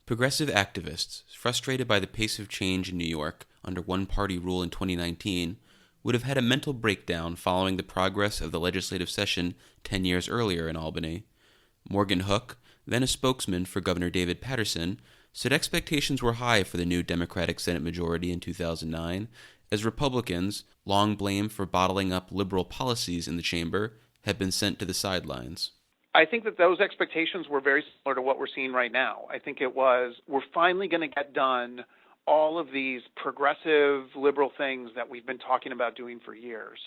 Progressive activists, frustrated by the pace of change in New York under one-party rule in 2019, would have had a mental breakdown following the progress of the legislative session 10 years earlier in Albany. Morgan Hook, then a spokesman for Governor David Paterson, said expectations were high for the new Democratic Senate majority in 2009, as Republicans, long blamed for bottling up liberal policies in the chamber, had been sent to the sidelines. I think that those expectations were very similar to what we're seeing right now. I think it was, we're finally going to get done all of these progressive liberal things that we've been talking about doing for years.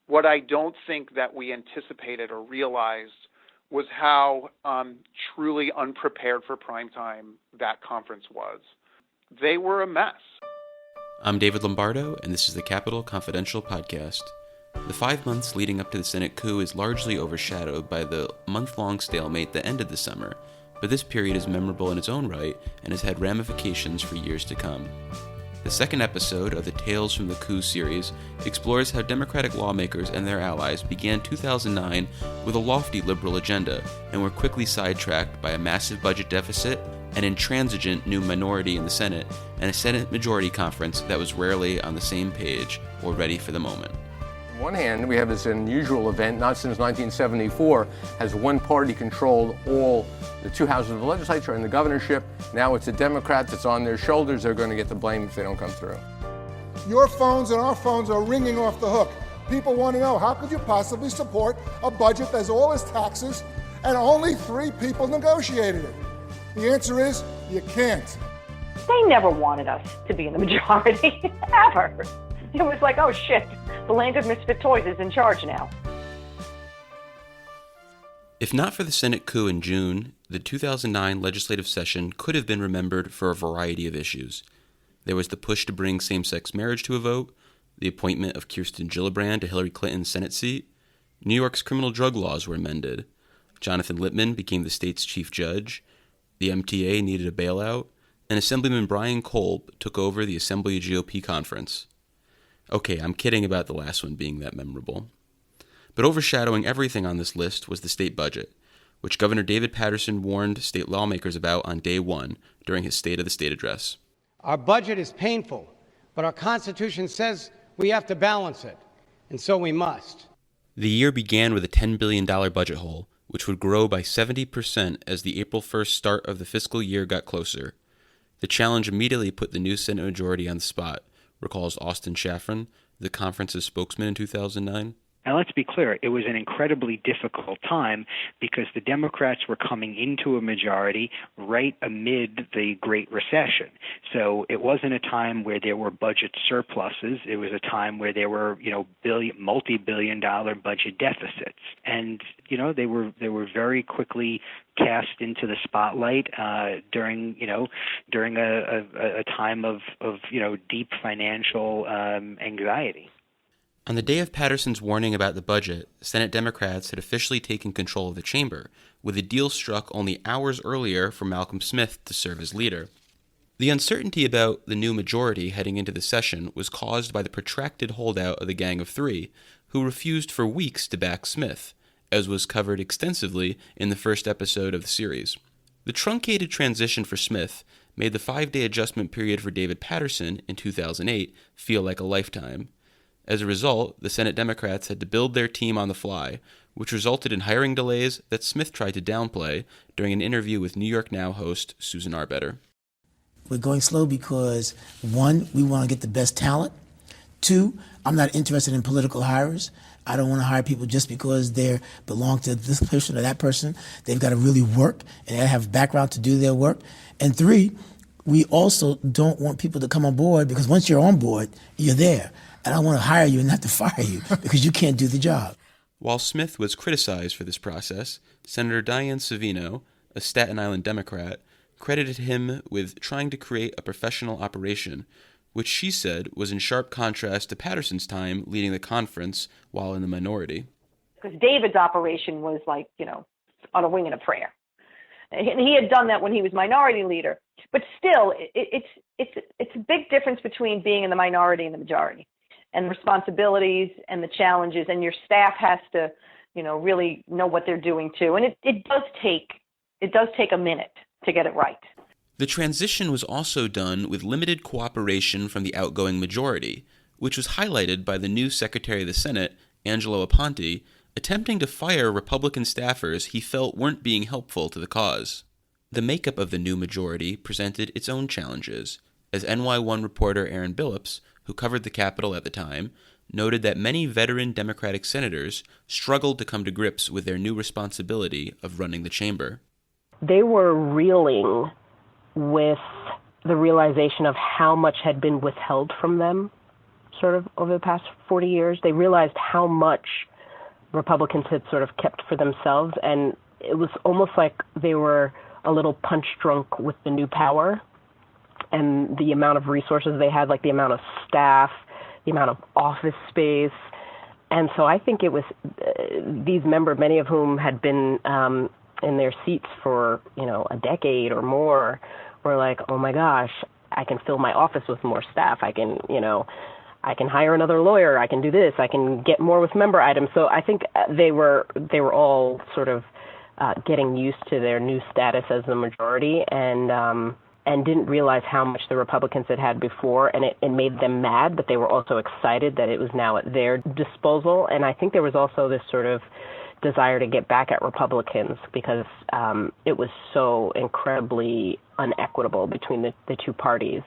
What I don't think that we anticipated or realized was how truly unprepared for prime time that conference was. They were a mess. I'm David Lombardo, and this is the Capitol Confidential Podcast. The 5 months leading up to the Senate coup is largely overshadowed by the month-long stalemate that ended this summer, but this period is memorable in its own right and has had ramifications for years to come. The second episode of the Tales from the Coup series explores how Democratic lawmakers and their allies began 2009 with a lofty liberal agenda and were quickly sidetracked by a massive budget deficit, an intransigent new minority in the Senate, and a Senate majority conference that was rarely on the same page or ready for the moment. On one hand, we have this unusual event, not since 1974 has one party controlled all the two houses of the legislature and the governorship. Now it's the Democrats, it's on their shoulders, they're going to get the blame if they don't come through. Your phones and our phones are ringing off the hook. People want to know, how could you possibly support a budget that's all its taxes and only 3 people negotiated it? The answer is, you can't. They never wanted us to be in the majority, ever. It was like, oh shit, the land of misfit toys is in charge now. If not for the Senate coup in June, the 2009 legislative session could have been remembered for a variety of issues. There was the push to bring same-sex marriage to a vote, the appointment of Kirsten Gillibrand to Hillary Clinton's Senate seat, New York's criminal drug laws were amended, Jonathan Lippman became the state's chief judge, the MTA needed a bailout, and Assemblyman Brian Kolb took over the Assembly GOP conference. Okay, I'm kidding about the last one being that memorable. But overshadowing everything on this list was the state budget, which Governor David Paterson warned state lawmakers about on day one during his State of the State address. Our budget is painful, but our Constitution says we have to balance it, and so we must. The year began with a $10 billion budget hole, which would grow by 70% as the April 1st start of the fiscal year got closer. The challenge immediately put the new Senate majority on the spot, recalls Austin Shafran, the conference's spokesman in 2009. Now, let's be clear, it was an incredibly difficult time because the Democrats were coming into a majority right amid the Great Recession. So it wasn't a time where there were budget surpluses. It was a time where there were, multi-billion-dollar budget deficits. And, they were very quickly cast into the spotlight during a time of deep financial anxiety. On the day of Paterson's warning about the budget, Senate Democrats had officially taken control of the chamber, with a deal struck only hours earlier for Malcolm Smith to serve as leader. The uncertainty about the new majority heading into the session was caused by the protracted holdout of the Gang of Three, who refused for weeks to back Smith, as was covered extensively in the first episode of the series. The truncated transition for Smith made the 5-day adjustment period for David Paterson in 2008 feel like a lifetime. As a result, the Senate Democrats had to build their team on the fly, which resulted in hiring delays that Smith tried to downplay during an interview with New York Now host Susan Arbetter. We're going slow because, 1, we want to get the best talent. 2, I'm not interested in political hires. I don't want to hire people just because they belong to this person or that person. They've got to really work and they have background to do their work. And 3, we also don't want people to come on board because once you're on board, you're there. And I want to hire you and not to fire you because you can't do the job. While Smith was criticized for this process, Senator Dianne Savino, a Staten Island Democrat, credited him with trying to create a professional operation, which she said was in sharp contrast to Paterson's time leading the conference while in the minority. Because David's operation was like, on a wing and a prayer. And he had done that when he was minority leader. But still, it's a big difference between being in the minority and the majority, and responsibilities and the challenges, and your staff has to, really know what they're doing too. And it does take a minute to get it right. The transition was also done with limited cooperation from the outgoing majority, which was highlighted by the new Secretary of the Senate, Angelo Aponte, attempting to fire Republican staffers he felt weren't being helpful to the cause. The makeup of the new majority presented its own challenges, as NY1 reporter Aaron Billups, who covered the Capitol at the time, noted that many veteran Democratic senators struggled to come to grips with their new responsibility of running the chamber. They were reeling with the realization of how much had been withheld from them sort of over the past 40 years. They realized how much Republicans had sort of kept for themselves, and it was almost like they were a little punch drunk with the new power and the amount of resources they had, like the amount of staff, the amount of office space. And so I think it was these members, many of whom had been in their seats for, a decade or more, were like, oh my gosh, I can fill my office with more staff. I can hire another lawyer. I can do this. I can get more with member items. So I think they were all sort of getting used to their new status as the majority and didn't realize how much the Republicans had before, and it made them mad, but they were also excited that it was now at their disposal. And I think there was also this sort of desire to get back at Republicans because it was so incredibly unequitable between the two parties.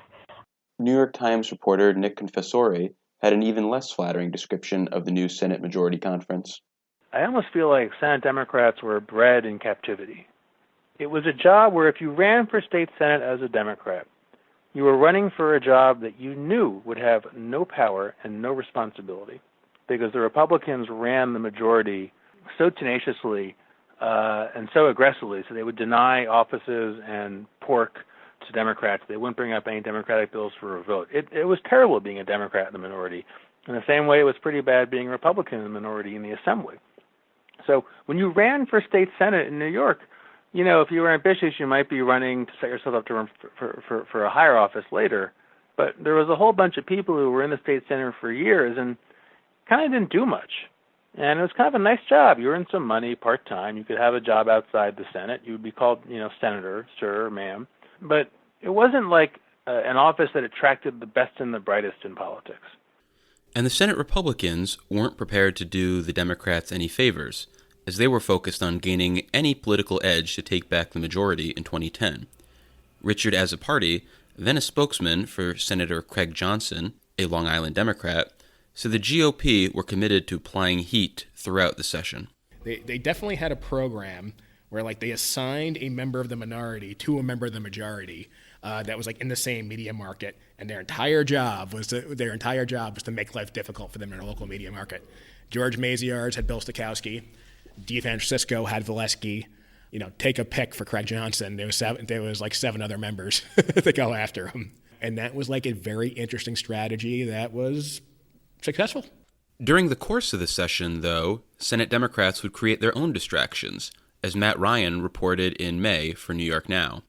New York Times reporter Nick Confessore had an even less flattering description of the new Senate Majority Conference. I almost feel like Senate Democrats were bred in captivity. It was a job where if you ran for state Senate as a Democrat, you were running for a job that you knew would have no power and no responsibility because the Republicans ran the majority so tenaciously and so aggressively, so they would deny offices and pork to Democrats. They wouldn't bring up any Democratic bills for a vote. It was terrible being a Democrat in the minority. In the same way, it was pretty bad being a Republican in the minority in the Assembly. So when you ran for state Senate in New York, if you were ambitious, you might be running to set yourself up to run for a higher office later. But there was a whole bunch of people who were in the state Senate for years and kind of didn't do much. And it was kind of a nice job. You earned some money part-time. You could have a job outside the Senate. You would be called, senator, sir, ma'am. But it wasn't like an office that attracted the best and the brightest in politics. And the Senate Republicans weren't prepared to do the Democrats any favors, as they were focused on gaining any political edge to take back the majority in 2010. Richard Azzopardi, then a spokesman for Senator Craig Johnson, a Long Island Democrat, said the GOP were committed to applying heat throughout the session. They definitely had a program where they assigned a member of the minority to a member of the majority that was in the same media market, and their entire job was to make life difficult for them in a local media market. George Maziarz had Bill Stokowski, DeFrancisco had Valesky. Take a pick for Craig Johnson. There was 7 other members to go after him, and that was a very interesting strategy that was successful. During the course of the session, though, Senate Democrats would create their own distractions, as Matt Ryan reported in May for New York Now.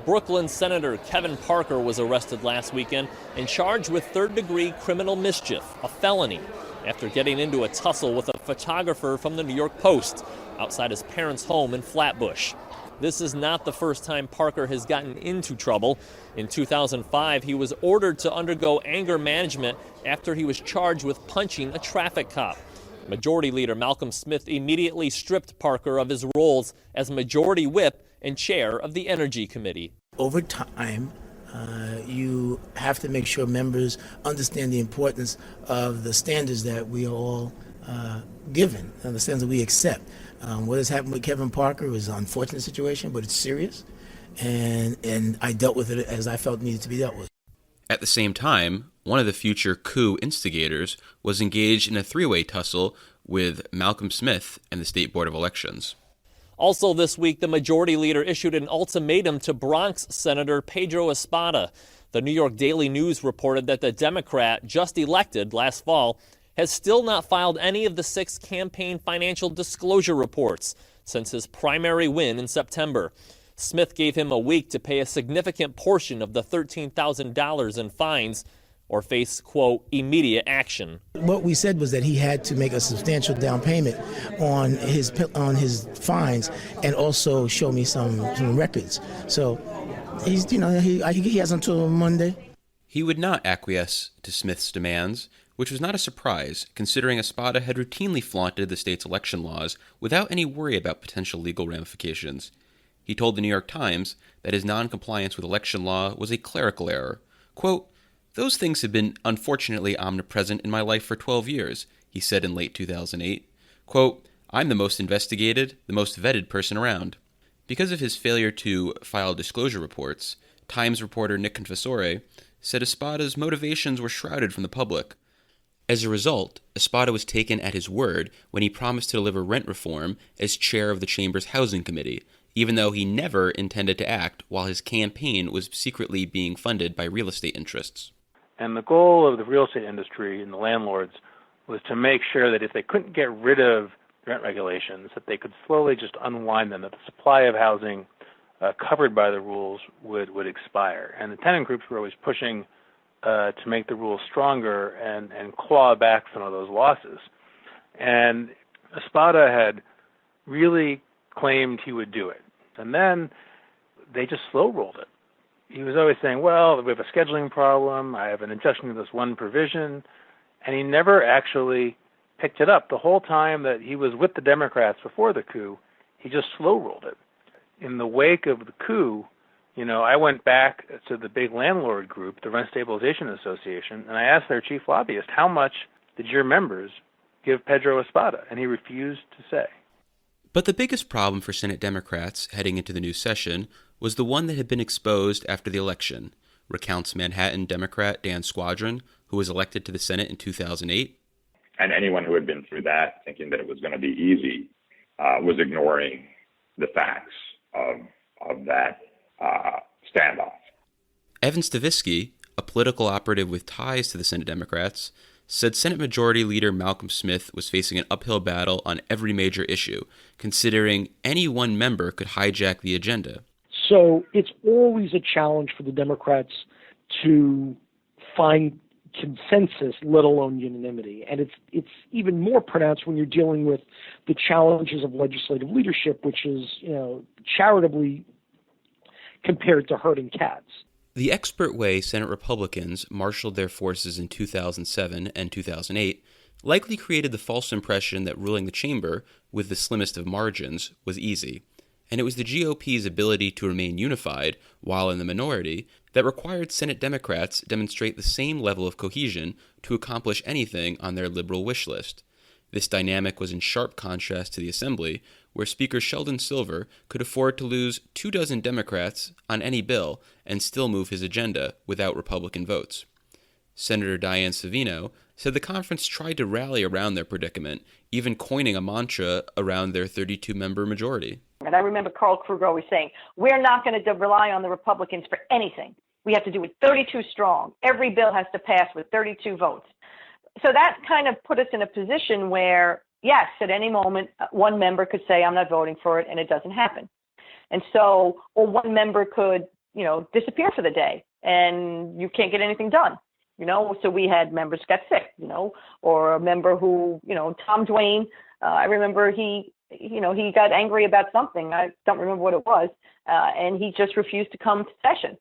Brooklyn Senator Kevin Parker was arrested last weekend and charged with third-degree criminal mischief, a felony, after getting into a tussle with a photographer from the New York Post outside his parents' home in Flatbush. This is not the first time Parker has gotten into trouble. In 2005, he was ordered to undergo anger management after he was charged with punching a traffic cop. Majority Leader Malcolm Smith immediately stripped Parker of his roles as Majority Whip and chair of the Energy Committee. Over time, you have to make sure members understand the importance of the standards that we are all given, and the standards that we accept. What has happened with Kevin Parker was an unfortunate situation, but it's serious, and I dealt with it as I felt needed to be dealt with. At the same time, one of the future coup instigators was engaged in a three-way tussle with Malcolm Smith and the State Board of Elections. Also this week, the Majority Leader issued an ultimatum to Bronx Senator Pedro Espada. The New York Daily News reported that the Democrat, just elected last fall, has still not filed any of the 6 campaign financial disclosure reports since his primary win in September. Smith gave him a week to pay a significant portion of the $13,000 in fines or face, quote, immediate action. What we said was that he had to make a substantial down payment on his fines and also show me some records. So He's, he has until Monday. He would not acquiesce to Smith's demands, which was not a surprise, considering Espada had routinely flaunted the state's election laws without any worry about potential legal ramifications. He told the New York Times that his non-compliance with election law was a clerical error. Quote, "Those things have been unfortunately omnipresent in my life for 12 years, he said in late 2008. Quote, "I'm the most investigated, the most vetted person around." Because of his failure to file disclosure reports, Times reporter Nick Confessore said Espada's motivations were shrouded from the public. As a result, Espada was taken at his word when he promised to deliver rent reform as chair of the Chamber's Housing Committee, even though he never intended to act while his campaign was secretly being funded by real estate interests. And the goal of the real estate industry and the landlords was to make sure that if they couldn't get rid of rent regulations, that they could slowly just unwind them, that the supply of housing covered by the rules would expire. And the tenant groups were always pushing to make the rules stronger and claw back some of those losses. And Espada had really claimed he would do it. And then they just slow-rolled it. He was always saying, well, we have a scheduling problem, I have an objection to this one provision, and he never actually picked it up. The whole time that he was with the Democrats before the coup, he just slow-rolled it. In the wake of the coup, I went back to the big landlord group, the Rent Stabilization Association, and I asked their chief lobbyist, how much did your members give Pedro Espada? And he refused to say. But the biggest problem for Senate Democrats heading into the new session was the one that had been exposed after the election, recounts Manhattan Democrat Dan Squadron, who was elected to the Senate in 2008. And anyone who had been through that, thinking that it was going to be easy, was ignoring the facts of that standoff. Evan Stavisky, a political operative with ties to the Senate Democrats, said Senate Majority Leader Malcolm Smith was facing an uphill battle on every major issue, considering any one member could hijack the agenda. So it's always a challenge for the Democrats to find consensus, let alone unanimity. And it's even more pronounced when you're dealing with the challenges of legislative leadership, which is, charitably compared to herding cats. The expert way Senate Republicans marshaled their forces in 2007 and 2008 likely created the false impression that ruling the chamber with the slimmest of margins was easy, and it was the GOP's ability to remain unified while in the minority that required Senate Democrats demonstrate the same level of cohesion to accomplish anything on their liberal wish list. This dynamic was in sharp contrast to the Assembly, where Speaker Sheldon Silver could afford to lose 24 Democrats on any bill and still move his agenda without Republican votes. Senator Dianne Savino said the conference tried to rally around their predicament, even coining a mantra around their 32-member majority. And I remember Carl Kruger always saying, we're not going to rely on the Republicans for anything. We have to do it 32 strong. Every bill has to pass with 32 votes. So that kind of put us in a position where, yes, at any moment, one member could say, I'm not voting for it, and it doesn't happen. And so, or one member could, disappear for the day, and you can't get anything done. So we had members got sick, or a member who, Tom Duane, I remember he got angry about something. I don't remember what it was. And he just refused to come to session.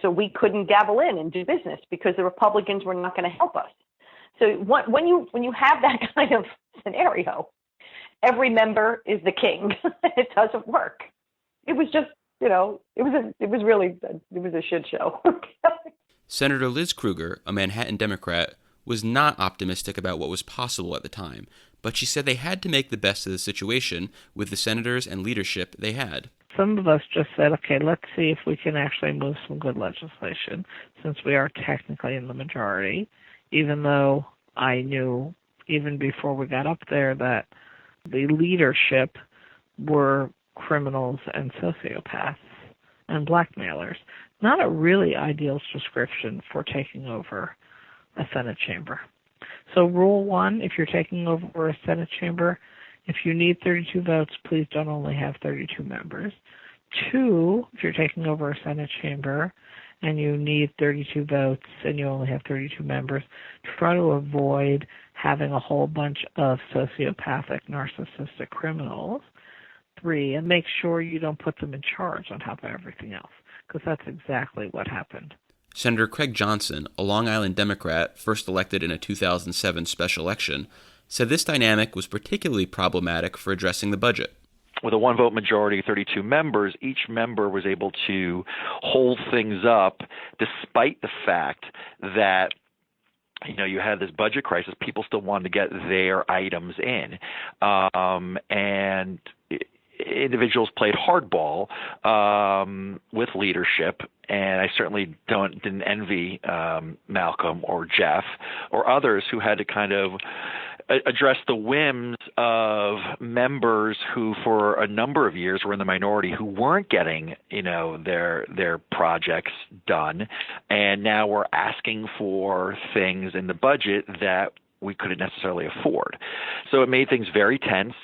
So we couldn't gavel in and do business because the Republicans were not going to help us. So when you have that kind of scenario, every member is the king. It doesn't work. It was just, it was a shit show. Senator Liz Kruger, a Manhattan Democrat, was not optimistic about what was possible at the time, but she said they had to make the best of the situation with the senators and leadership they had. Some of us just said, okay, let's see if we can actually move some good legislation, since we are technically in the majority, even though I knew even before we got up there that the leadership were criminals and sociopaths and blackmailers. Not a really ideal description for taking over a Senate chamber. So rule 1, if you're taking over a Senate chamber, if you need 32 votes, please don't only have 32 members. 2, if you're taking over a Senate chamber and you need 32 votes and you only have 32 members, try to avoid having a whole bunch of sociopathic, narcissistic criminals. 3, and make sure you don't put them in charge on top of everything else. because that's exactly what happened. Senator Craig Johnson, a Long Island Democrat first elected in a 2007 special election, said this dynamic was particularly problematic for addressing the budget. With a one-vote majority, 32 members, each member was able to hold things up despite the fact that you had this budget crisis. People still wanted to get their items in. And individuals played hardball with leadership, and I certainly didn't envy Malcolm or Jeff or others who had to kind of address the whims of members who, for a number of years, were in the minority, who weren't getting, their projects done, and now we're asking for things in the budget that we couldn't necessarily afford. So it made things very tense.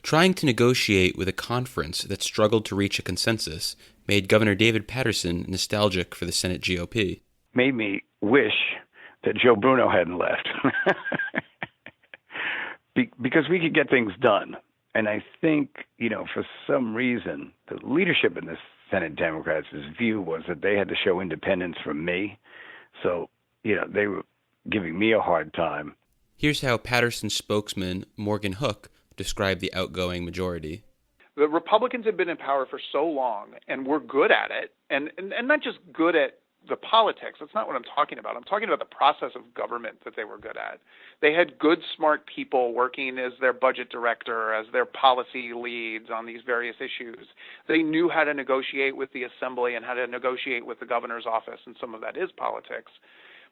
Trying to negotiate with a conference that struggled to reach a consensus made Governor David Paterson nostalgic for the Senate GOP. Made me wish that Joe Bruno hadn't left. Because we could get things done. And I think, for some reason, the leadership in the Senate Democrats' view was that they had to show independence from me. So, they were giving me a hard time. Here's how Paterson spokesman Morgan Hook described the outgoing majority. The Republicans have been in power for so long, and we're good at it, and not just good at the politics. That's not what I'm talking about. I'm talking about the process of government that they were good at. They had good, smart people working as their budget director, as their policy leads on these various issues. They knew how to negotiate with the assembly and how to negotiate with the governor's office, and some of that is politics.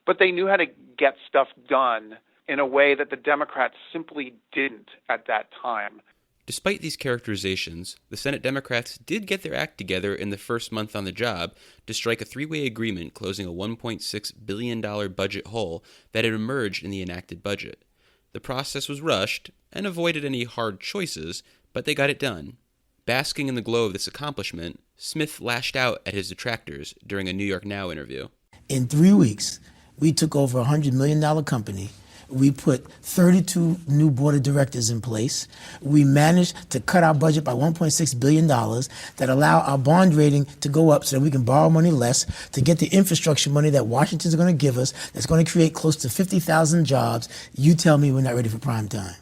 But they knew how to get stuff done in a way that the Democrats simply didn't at that time. Despite these characterizations, the Senate Democrats did get their act together in the first month on the job to strike a three-way agreement closing a $1.6 billion budget hole that had emerged in the enacted budget. The process was rushed and avoided any hard choices, but they got it done. Basking in the glow of this accomplishment, Smith lashed out at his detractors during a New York Now interview. In 3 weeks, we took over a $100 million company. We put 32 new board of directors in place. We managed to cut our budget by $1.6 billion that allow our bond rating to go up so that we can borrow money less to get the infrastructure money that Washington's going to give us that's going to create close to 50,000 jobs. You tell me we're not ready for prime time.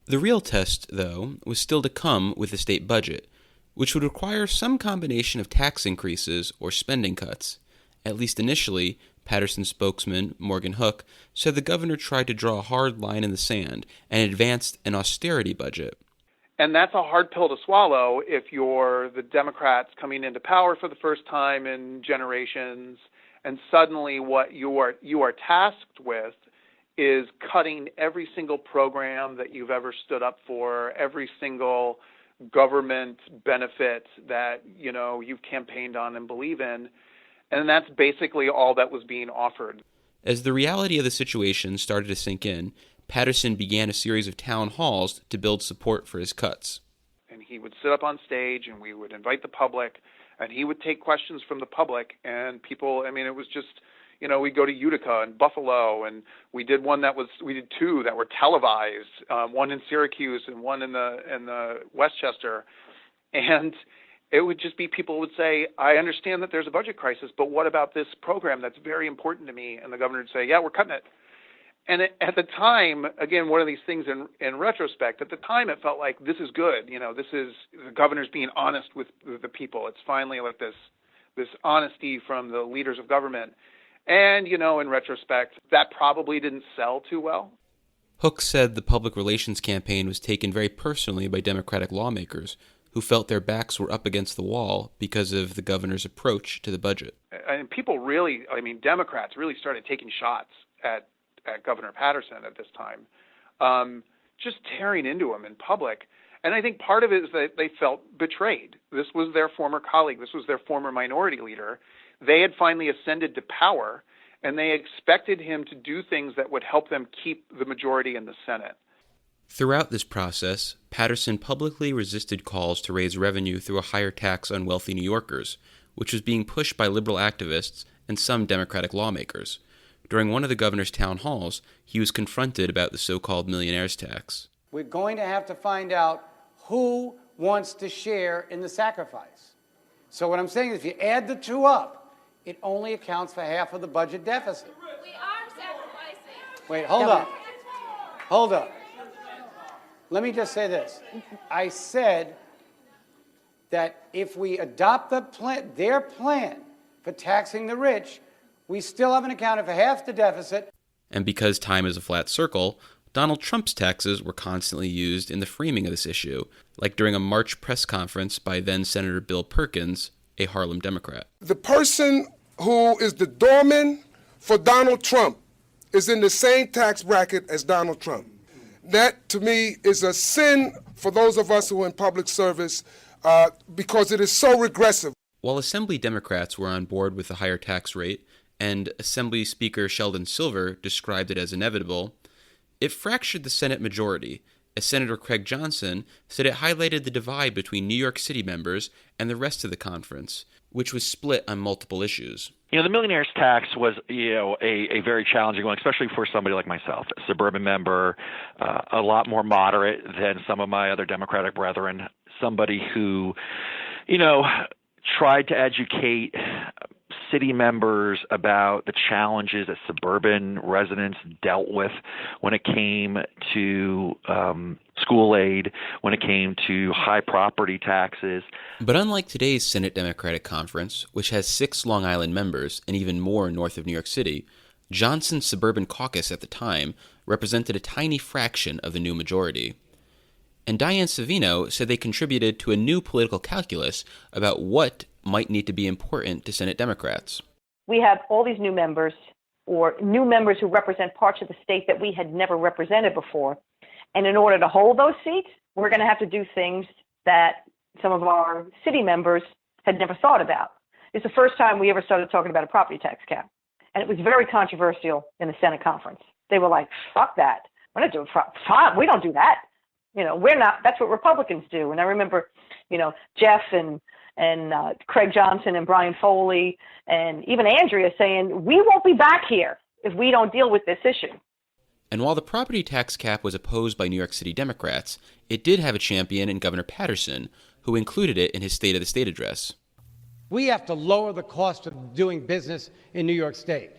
The real test, though, was still to come with the state budget, which would require some combination of tax increases or spending cuts. At least initially, Paterson spokesman Morgan Hook said the governor tried to draw a hard line in the sand and advanced an austerity budget. And that's a hard pill to swallow if you're the Democrats coming into power for the first time in generations, and suddenly what you are tasked with is cutting every single program that you've ever stood up for, every single government benefit that you've campaigned on and believe in. And that's basically all that was being offered. As the reality of the situation started to sink in, Paterson began a series of town halls to build support for his cuts. And he would sit up on stage and we would invite the public, and he would take questions from the public. And people, it was just, we'd go to Utica and Buffalo, and we did two that were televised, one in Syracuse and one in the Westchester. And it would just be, people would say, I understand that there's a budget crisis, but what about this program that's very important to me? And the governor would say, yeah, we're cutting it. And at the time, again, one of these things in retrospect, at the time it felt like this is good. This is the governor's being honest with the people. It's finally like this honesty from the leaders of government. And, in retrospect, that probably didn't sell too well. Hook said the public relations campaign was taken very personally by Democratic lawmakers who felt their backs were up against the wall because of the governor's approach to the budget. And people really, Democrats really started taking shots at Governor Paterson at this time, just tearing into him in public. And I think part of it is that they felt betrayed. This was their former colleague. This was their former minority leader. They had finally ascended to power, and they expected him to do things that would help them keep the majority in the Senate. Throughout this process, Paterson publicly resisted calls to raise revenue through a higher tax on wealthy New Yorkers, which was being pushed by liberal activists and some Democratic lawmakers. During one of the governor's town halls, he was confronted about the so-called millionaire's tax. We're going to have to find out who wants to share in the sacrifice. So what I'm saying is if you add the two up, it only accounts for half of the budget deficit. We are sacrificing. Wait, hold up. Hold up. Let me just say this. I said that if we adopt their plan for taxing the rich, we still haven't accounted for half the deficit. And because time is a flat circle, Donald Trump's taxes were constantly used in the framing of this issue, like during a March press conference by then-Senator Bill Perkins, a Harlem Democrat. The person who is the doorman for Donald Trump is in the same tax bracket as Donald Trump. That, to me, is a sin for those of us who are in public service because it is so regressive. While Assembly Democrats were on board with the higher tax rate, and Assembly Speaker Sheldon Silver described it as inevitable, it fractured the Senate majority, as Senator Craig Johnson said it highlighted the divide between New York City members and the rest of the conference, which was split on multiple issues. The millionaire's tax was, a very challenging one, especially for somebody like myself, a suburban member, a lot more moderate than some of my other Democratic brethren, somebody who, tried to educate city members about the challenges that suburban residents dealt with when it came to school aid, when it came to high property taxes. But unlike today's Senate Democratic Conference, which has 6 Long Island members and even more north of New York City, Johnson's suburban caucus at the time represented a tiny fraction of the new majority. And Diane Savino said they contributed to a new political calculus about what might need to be important to Senate Democrats. We have all these new members, or new members who represent parts of the state that we had never represented before. And in order to hold those seats, we're going to have to do things that some of our city members had never thought about. It's the first time we ever started talking about a property tax cap. And it was very controversial in the Senate conference. They were like, fuck that. We're not doing we don't do that. We're not. That's what Republicans do. And I remember, Jeff and Craig Johnson and Brian Foley and even Andrea saying, we won't be back here if we don't deal with this issue. And while the property tax cap was opposed by New York City Democrats, it did have a champion in Governor Paterson, who included it in his State of the State address. We have to lower the cost of doing business in New York State.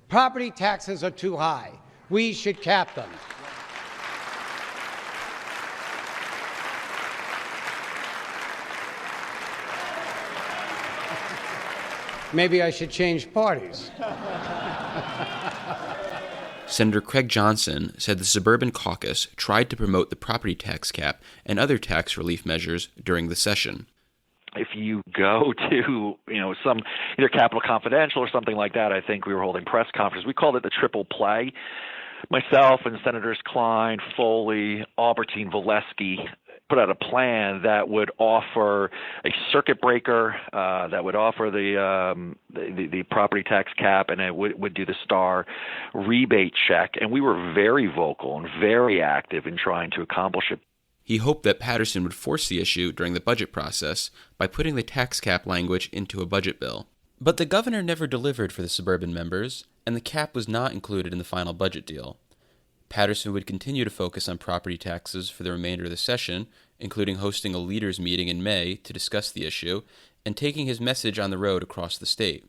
Property taxes are too high. We should cap them. Maybe I should change parties. Senator Craig Johnson said the suburban caucus tried to promote the property tax cap and other tax relief measures during the session. If you go to, some either Capitol Confidential or something like that, I think we were holding press conferences. We called it the triple play. Myself and Senators Klein, Foley, Albertine, Valesky put out a plan that would offer a circuit breaker, that would offer the property tax cap, and it would do the star rebate check. And we were very vocal and very active in trying to accomplish it. He hoped that Paterson would force the issue during the budget process by putting the tax cap language into a budget bill. But the governor never delivered for the suburban members, and the cap was not included in the final budget deal. Paterson would continue to focus on property taxes for the remainder of the session, including hosting a leaders' meeting in May to discuss the issue and taking his message on the road across the state.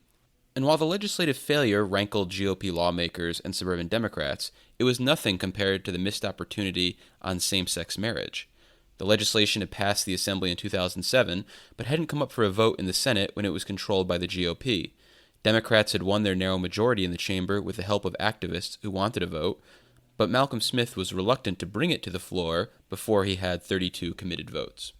And while the legislative failure rankled GOP lawmakers and suburban Democrats, it was nothing compared to the missed opportunity on same-sex marriage. The legislation had passed the Assembly in 2007, but hadn't come up for a vote in the Senate when it was controlled by the GOP. Democrats had won their narrow majority in the chamber with the help of activists who wanted a vote, but Malcolm Smith was reluctant to bring it to the floor before he had 32 committed votes.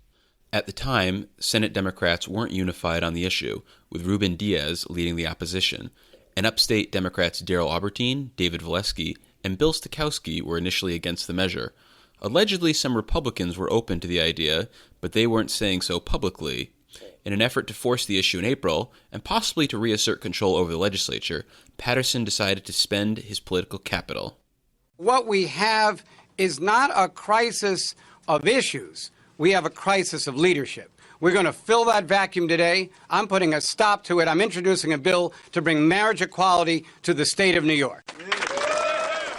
At the time, Senate Democrats weren't unified on the issue, with Ruben Diaz leading the opposition, and upstate Democrats Daryl Albertine, David Valesky, and Bill Stokowski were initially against the measure. Allegedly, some Republicans were open to the idea, but they weren't saying so publicly. In an effort to force the issue in April, and possibly to reassert control over the legislature, Paterson decided to spend his political capital. What we have is not a crisis of issues. We have a crisis of leadership. We're going to fill that vacuum today. I'm putting a stop to it. I'm introducing a bill to bring marriage equality to the state of New York.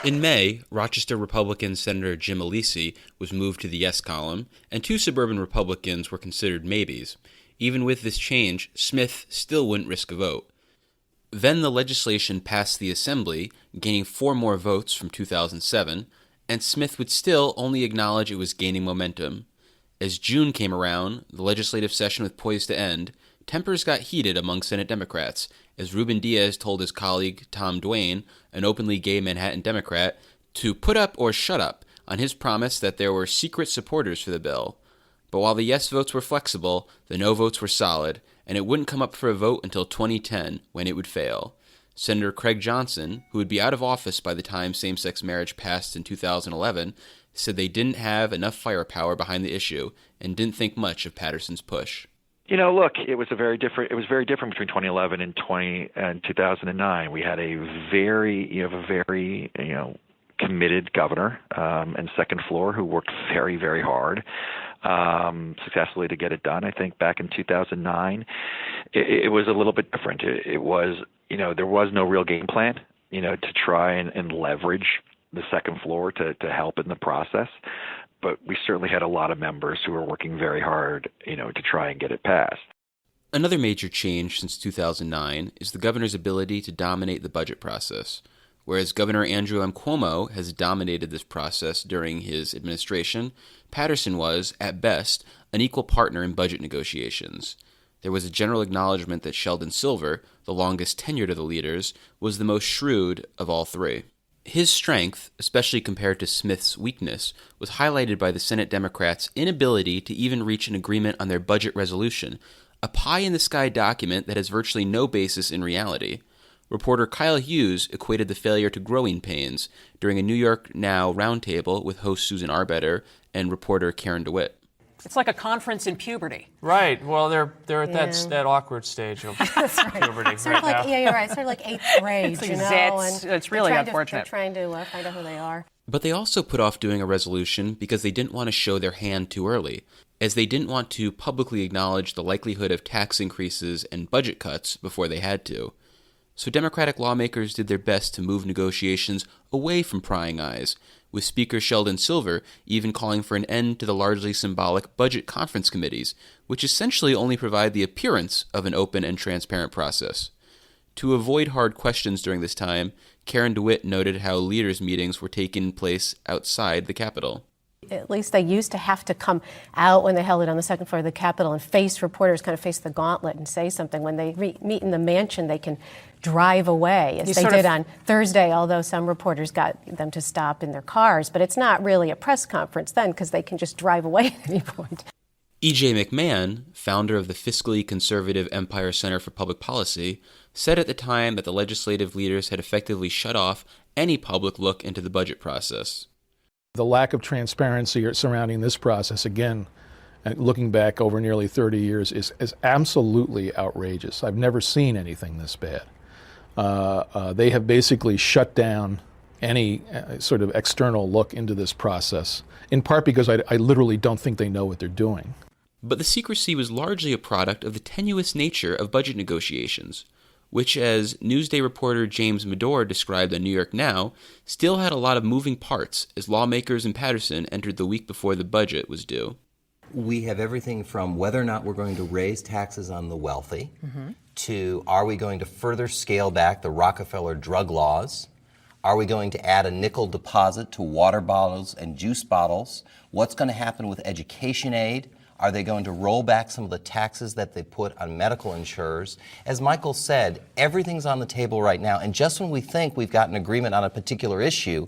In May, Rochester Republican Senator Jim Alisi was moved to the yes column, and 2 suburban Republicans were considered maybes. Even with this change, Smith still wouldn't risk a vote. Then the legislation passed the Assembly, gaining 4 more votes from 2007, and Smith would still only acknowledge it was gaining momentum. As June came around, the legislative session was poised to end. Tempers got heated among Senate Democrats, as Ruben Diaz told his colleague Tom Duane, an openly gay Manhattan Democrat, to put up or shut up on his promise that there were secret supporters for the bill. But while the yes votes were flexible, the no votes were solid, and it wouldn't come up for a vote until 2010, when it would fail. Senator Craig Johnson, who would be out of office by the time same-sex marriage passed in 2011, said they didn't have enough firepower behind the issue and didn't think much of Paterson's push. Look, it was very different between 2011 and 2009. We had a very committed governor and second floor who worked very, very hard successfully to get it done. I think back in 2009, it was a little bit different. It was, there was no real game plan, to try and leverage the second floor to help in the process. But we certainly had a lot of members who were working very hard, to try and get it passed. Another major change since 2009 is the governor's ability to dominate the budget process. Whereas Governor Andrew M. Cuomo has dominated this process during his administration, Paterson was, at best, an equal partner in budget negotiations. There was a general acknowledgement that Sheldon Silver, the longest tenured of the leaders, was the most shrewd of all three. His strength, especially compared to Smith's weakness, was highlighted by the Senate Democrats' inability to even reach an agreement on their budget resolution, a pie-in-the-sky document that has virtually no basis in reality. Reporter Kyle Hughes equated the failure to growing pains during a New York Now roundtable with host Susan Arbetter and reporter Karen DeWitt. It's like a conference in puberty. Right. Well, they're at that awkward stage of puberty sort of like, now. Yeah, you're right. Sort of like 8th grade, It's really unfortunate. They're trying to find out who they are. But they also put off doing a resolution because they didn't want to show their hand too early, as they didn't want to publicly acknowledge the likelihood of tax increases and budget cuts before they had to. So Democratic lawmakers did their best to move negotiations away from prying eyes, with Speaker Sheldon Silver even calling for an end to the largely symbolic budget conference committees, which essentially only provide the appearance of an open and transparent process. To avoid hard questions during this time, Karen DeWitt noted how leaders' meetings were taking place outside the Capitol. At least they used to have to come out when they held it on the second floor of the Capitol and face reporters, kind of face the gauntlet and say something. When they meet in the mansion, they can drive away, as they did on Thursday, although some reporters got them to stop in their cars. But it's not really a press conference then, because they can just drive away at any point. E.J. McMahon, founder of the fiscally conservative Empire Center for Public Policy, said at the time that the legislative leaders had effectively shut off any public look into the budget process. The lack of transparency surrounding this process, again, looking back over nearly 30 years, is absolutely outrageous. I've never seen anything this bad. They have basically shut down any sort of external look into this process, in part because I literally don't think they know what they're doing. But the secrecy was largely a product of the tenuous nature of budget negotiations, which, as Newsday reporter James Medore described on New York Now, still had a lot of moving parts as lawmakers in Paterson entered the week before the budget was due. We have everything from whether or not we're going to raise taxes on the wealthy, to are we going to further scale back the Rockefeller drug laws? Are we going to add a nickel deposit to water bottles and juice bottles? What's going to happen with education aid? Are they going to roll back some of the taxes that they put on medical insurers? As Michael said, everything's on the table right now, and just when we think we've got an agreement on a particular issue,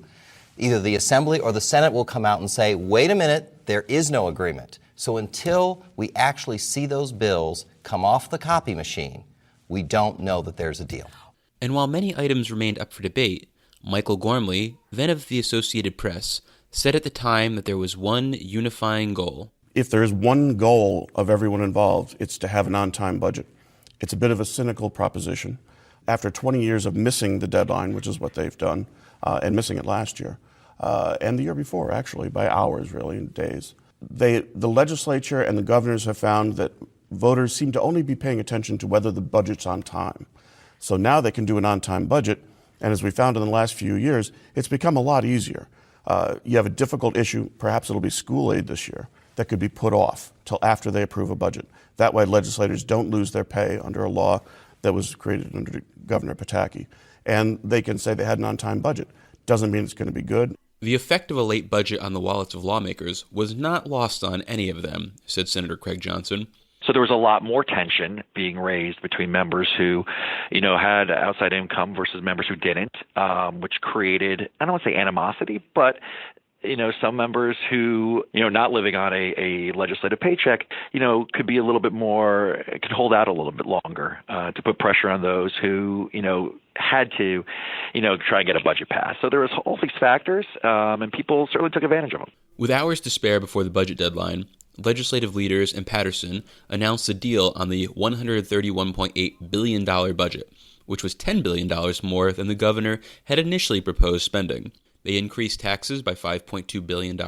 either the Assembly or the Senate will come out and say, wait a minute, there is no agreement. So until we actually see those bills come off the copy machine, we don't know that there's a deal. And while many items remained up for debate, Michael Gormley, then of the Associated Press, said at the time that there was one unifying goal. If there is one goal of everyone involved, it's to have an on-time budget. It's a bit of a cynical proposition. After 20 years of missing the deadline, which is what they've done, and missing it last year, and the year before, actually, by hours, really, and days, the legislature and the governors have found that voters seem to only be paying attention to whether the budget's on time. So now they can do an on-time budget, and as we found in the last few years, it's become a lot easier. You have a difficult issue, perhaps it'll be school aid this year. that could be put off till after they approve a budget. That way legislators don't lose their pay under a law that was created under Governor Pataki. And they can say they had an on-time budget. Doesn't mean it's going to be good. The effect of a late budget on the wallets of lawmakers was not lost on any of them, said Senator Craig Johnson. So there was a lot more tension being raised between members who, had outside income versus members who didn't, which created, I don't want to say animosity, but some members who, not living on a legislative paycheck, could be a little bit more, could hold out a little bit longer to put pressure on those who, had to, try and get a budget passed. So there was all these factors, and people certainly took advantage of them. With hours to spare before the budget deadline, legislative leaders and Paterson announced a deal on the $131.8 billion budget, which was $10 billion more than the governor had initially proposed spending. They increased taxes by $5.2 billion,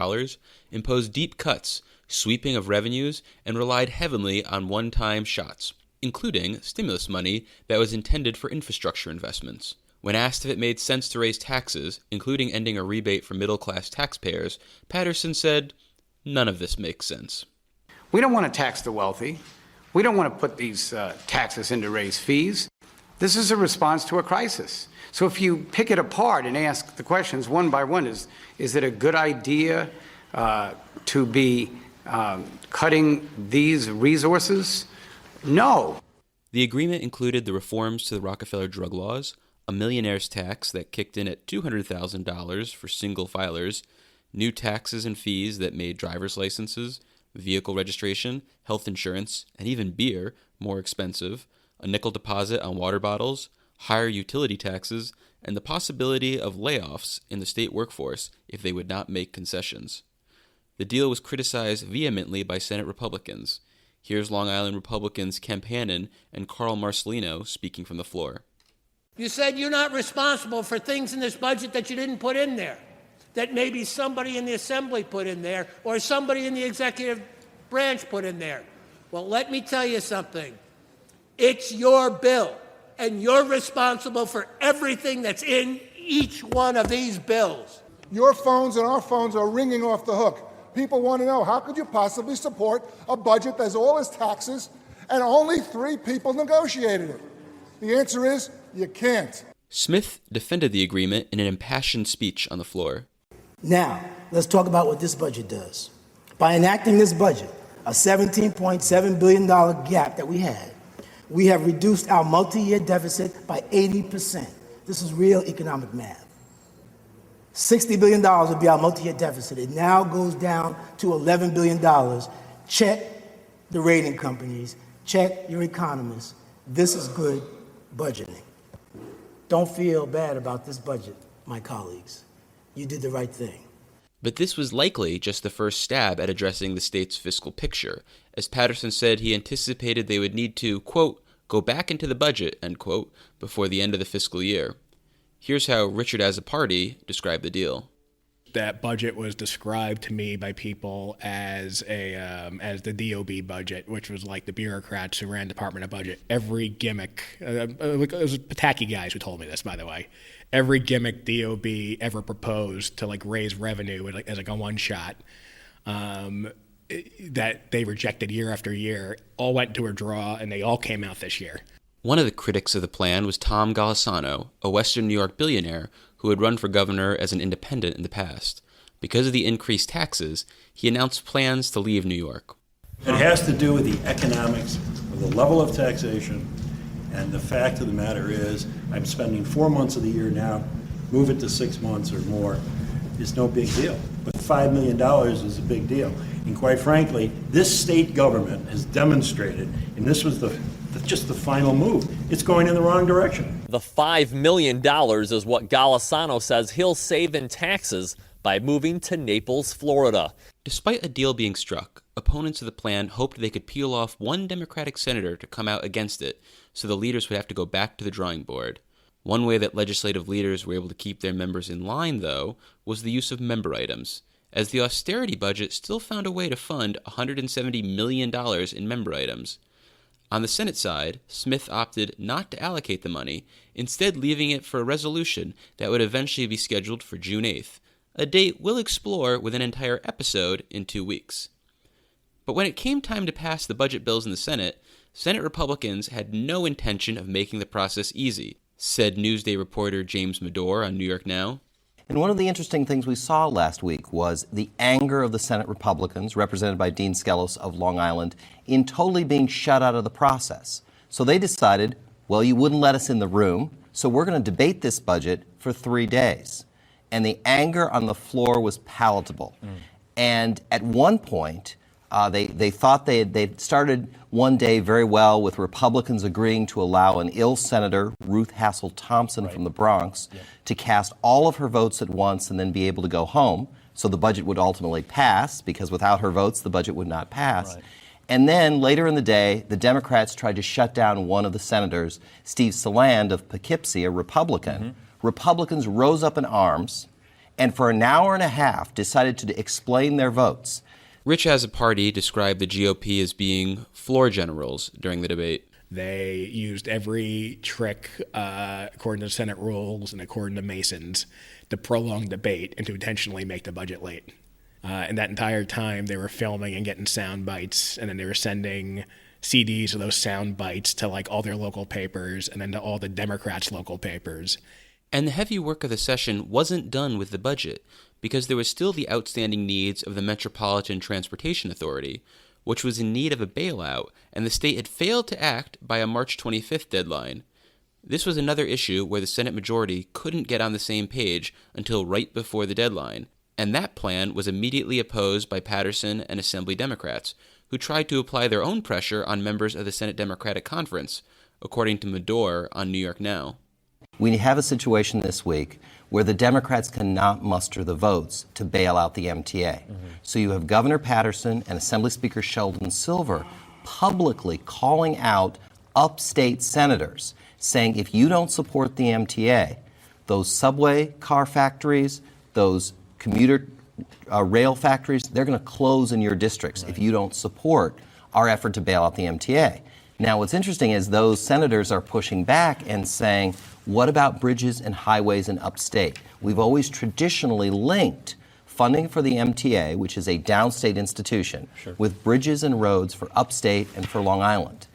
imposed deep cuts, sweeping of revenues, and relied heavily on one-time shots, including stimulus money that was intended for infrastructure investments. When asked if it made sense to raise taxes, including ending a rebate for middle-class taxpayers, Paterson said, "None of this makes sense." We don't want to tax the wealthy. We don't want to put these taxes in to raise fees. This is a response to a crisis. So if you pick it apart and ask the questions one by one, is it a good idea to be cutting these resources? No. The agreement included the reforms to the Rockefeller drug laws, a millionaire's tax that kicked in at $200,000 for single filers, new taxes and fees that made driver's licenses, vehicle registration, health insurance, and even beer more expensive, a nickel deposit on water bottles, higher utility taxes, and the possibility of layoffs in the state workforce if they would not make concessions. The deal was criticized vehemently by Senate Republicans. Here's Long Island Republicans Kemp Hannon and Carl Marcelino speaking from the floor. You said you're not responsible for things in this budget that you didn't put in there, that maybe somebody in the Assembly put in there or somebody in the executive branch put in there. Well, let me tell you something. It's your bill, and you're responsible for everything that's in each one of these bills. Your phones and our phones are ringing off the hook. People want to know, how could you possibly support a budget that's all its taxes and only 3 people negotiated it? The answer is, you can't. Smith defended the agreement in an impassioned speech on the floor. Now, let's talk about what this budget does. By enacting this budget, a $17.7 billion gap that we had, we have reduced our multi-year deficit by 80%. This is real economic math. $60 billion would be our multi-year deficit. It now goes down to $11 billion. Check the rating companies. Check your economists. This is good budgeting. Don't feel bad about this budget, my colleagues. You did the right thing. But this was likely just the first stab at addressing the state's fiscal picture. As Paterson said, he anticipated they would need to, quote, go back into the budget, end quote, before the end of the fiscal year. Here's how Richard Azzopardi described the deal. That budget was described to me by people as the DOB budget, which was like the bureaucrats who ran Department of Budget. Every gimmick, it was Pataki guys who told me this, by the way. Every gimmick DOB ever proposed to raise revenue as a one shot that they rejected year after year all went to a draw, and they all came out this year. One of the critics of the plan was Tom Golisano, a Western New York billionaire who had run for governor as an independent in the past. Because of the increased taxes, he announced plans to leave New York. It has to do with the economics of the level of taxation, and the fact of the matter is I'm spending 4 months of the year now. Move it to 6 months or more is no big deal. But $5 million is a big deal. And quite frankly, this state government has demonstrated, and this was just the final move, it's going in the wrong direction. The $5 million is what Golisano says he'll save in taxes by moving to Naples, Florida. Despite a deal being struck, opponents of the plan hoped they could peel off one Democratic senator to come out against it, so the leaders would have to go back to the drawing board. One way that legislative leaders were able to keep their members in line, though, was the use of member items, as the austerity budget still found a way to fund $170 million in member items. On the Senate side, Smith opted not to allocate the money, instead leaving it for a resolution that would eventually be scheduled for June 8th, a date we'll explore with an entire episode in 2 weeks. But when it came time to pass the budget bills in the Senate Republicans had no intention of making the process easy, said Newsday reporter James Medore on New York Now. And one of the interesting things we saw last week was the anger of the Senate Republicans, represented by Dean Skelos of Long Island, in totally being shut out of the process. So they decided, well, you wouldn't let us in the room, so we're going to debate this budget for 3 days. And the anger on the floor was palatable. And at one point, they thought they'd started one day very well with Republicans agreeing to allow an ill senator, Ruth Hassel Thompson from the Bronx, to cast all of her votes at once and then be able to go home. So the budget would ultimately pass, because without her votes, the budget would not pass. And then later in the day, the Democrats tried to shut down one of the senators, Steve Saland of Poughkeepsie, a Republican. Republicans rose up in arms and for an hour and a half decided to explain their votes. Rich as a party described the GOP as being floor generals during the debate. They used every trick, according to Senate rules and according to Masons, to prolong debate and to intentionally make the budget late. And that entire time, they were filming and getting sound bites, and then they were sending CDs of those sound bites to like all their local papers and then to all the Democrats' local papers. And the heavy work of the session wasn't done with the budget, because there was still the outstanding needs of the Metropolitan Transportation Authority, which was in need of a bailout, and the state had failed to act by a March 25th deadline. This was another issue where the Senate majority couldn't get on the same page until right before the deadline, and that plan was immediately opposed by Paterson and Assembly Democrats, who tried to apply their own pressure on members of the Senate Democratic Conference, according to Medore on New York Now. We have a situation this week where the Democrats cannot muster the votes to bail out the MTA. So you have Governor Paterson and Assembly Speaker Sheldon Silver publicly calling out upstate senators, saying if you don't support the MTA, those subway car factories, those commuter rail factories, they're going to close in your districts if you don't support our effort to bail out the MTA. Now, what's interesting is those senators are pushing back and saying, what about bridges and highways in upstate? We've always traditionally linked funding for the MTA, which is a downstate institution, with bridges and roads for upstate and for Long Island.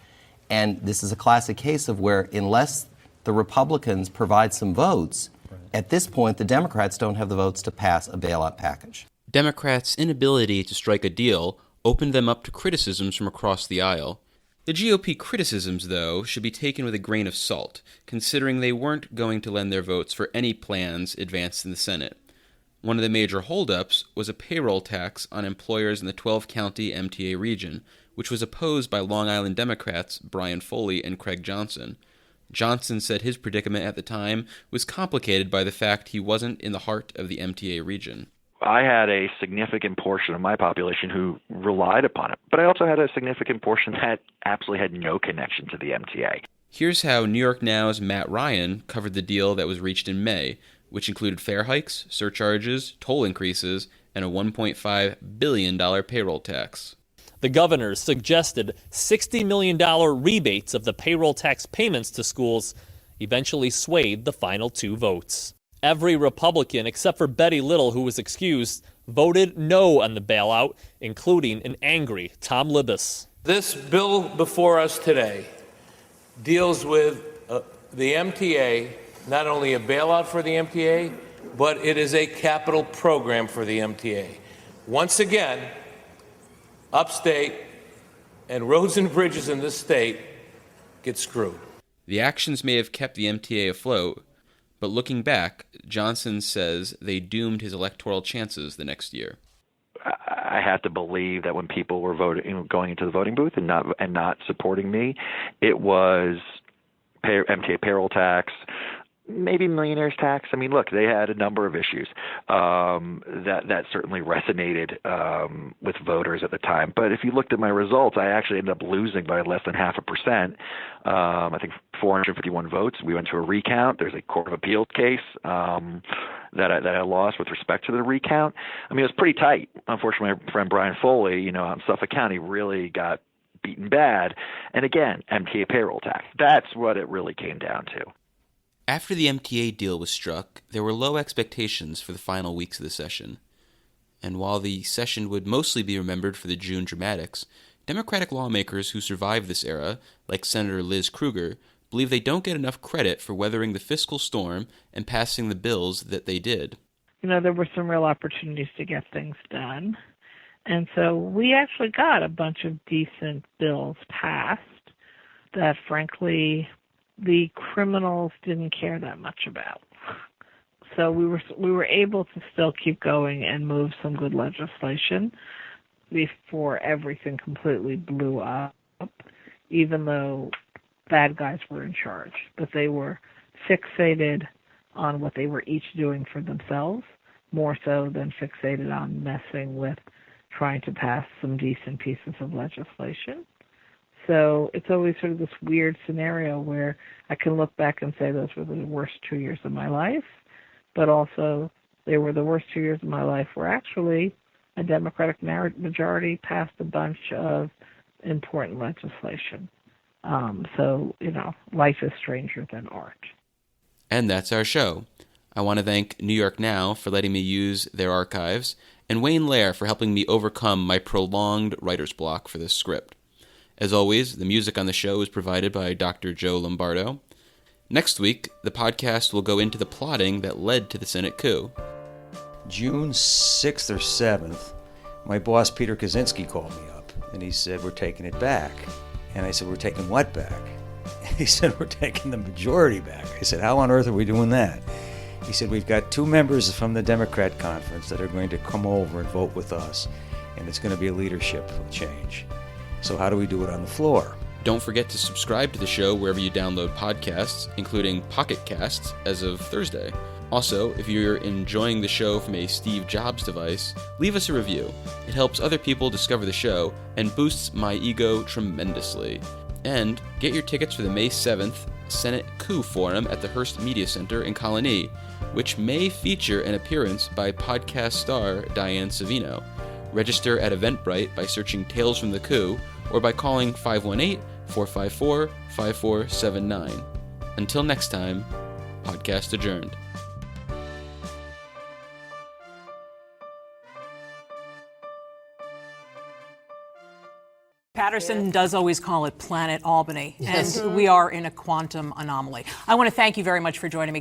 And this is a classic case of where unless the Republicans provide some votes, at this point the Democrats don't have the votes to pass a bailout package. Democrats' inability to strike a deal opened them up to criticisms from across the aisle. The GOP criticisms, though, should be taken with a grain of salt, considering they weren't going to lend their votes for any plans advanced in the Senate. One of the major holdups was a payroll tax on employers in the 12-county MTA region, which was opposed by Long Island Democrats Brian Foley and Craig Johnson. Johnson said his predicament at the time was complicated by the fact he wasn't in the heart of the MTA region. I had a significant portion of my population who relied upon it, but I also had a significant portion that absolutely had no connection to the MTA. Here's how New York Now's Matt Ryan covered the deal that was reached in May, which included fare hikes, surcharges, toll increases, and a $1.5 billion payroll tax. The governors suggested $60 million rebates of the payroll tax payments to schools eventually swayed the final two votes. Every Republican, except for Betty Little, who was excused, voted no on the bailout, including an angry Tom Libous. This bill before us today deals with the MTA, not only a bailout for the MTA, but it is a capital program for the MTA. Once again, upstate and roads and bridges in this state get screwed. The actions may have kept the MTA afloat, but looking back, Johnson says they doomed his electoral chances the next year. I have to believe that when people were voting, going into the voting booth and not supporting me, it was MTA payroll tax, maybe millionaire's tax. I mean, look, they had a number of issues that certainly resonated with voters at the time. But if you looked at my results, I actually ended up losing by less than 0.5%. I think 451 votes. We went to a recount. There's a Court of Appeals case that I lost with respect to the recount. I mean, it was pretty tight. Unfortunately, my friend Brian Foley, out in Suffolk County, really got beaten bad. And again, MTA payroll tax. That's what it really came down to. After the MTA deal was struck, there were low expectations for the final weeks of the session. And while the session would mostly be remembered for the June dramatics, Democratic lawmakers who survived this era, like Senator Liz Krueger, believe they don't get enough credit for weathering the fiscal storm and passing the bills that they did. There were some real opportunities to get things done. And so we actually got a bunch of decent bills passed that, frankly, the criminals didn't care that much about. So we were able to still keep going and move some good legislation before everything completely blew up, even though bad guys were in charge. But they were fixated on what they were each doing for themselves, more so than fixated on messing with trying to pass some decent pieces of legislation. So it's always sort of this weird scenario where I can look back and say those were the worst 2 years of my life, but also they were the worst 2 years of my life where actually a Democratic majority passed a bunch of important legislation. So, life is stranger than art. And that's our show. I want to thank New York Now for letting me use their archives, and Wayne Lair for helping me overcome my prolonged writer's block for this script. As always, the music on the show is provided by Dr. Joe Lombardo. Next week, the podcast will go into the plotting that led to the Senate coup. June 6th or 7th, my boss, Peter Kaczynski, called me up, and he said, "We're taking it back." And I said, "We're taking what back?" And he said, "We're taking the majority back." I said, "How on earth are we doing that?" He said, "We've got 2 members from the Democrat conference that are going to come over and vote with us, and it's going to be a leadership change. So how do we do it on the floor?" Don't forget to subscribe to the show wherever you download podcasts, including Pocket Casts, as of Thursday. Also, if you're enjoying the show from a Steve Jobs device, leave us a review. It helps other people discover the show and boosts my ego tremendously. And get your tickets for the May 7th Senate Coup Forum at the Hearst Media Center in Colony, which may feature an appearance by podcast star Diane Savino. Register at Eventbrite by searching Tales from the Coup or by calling 518-454-5479. Until next time, podcast adjourned. Paterson does always call it Planet Albany, and we are in a quantum anomaly. I want to thank you very much for joining me.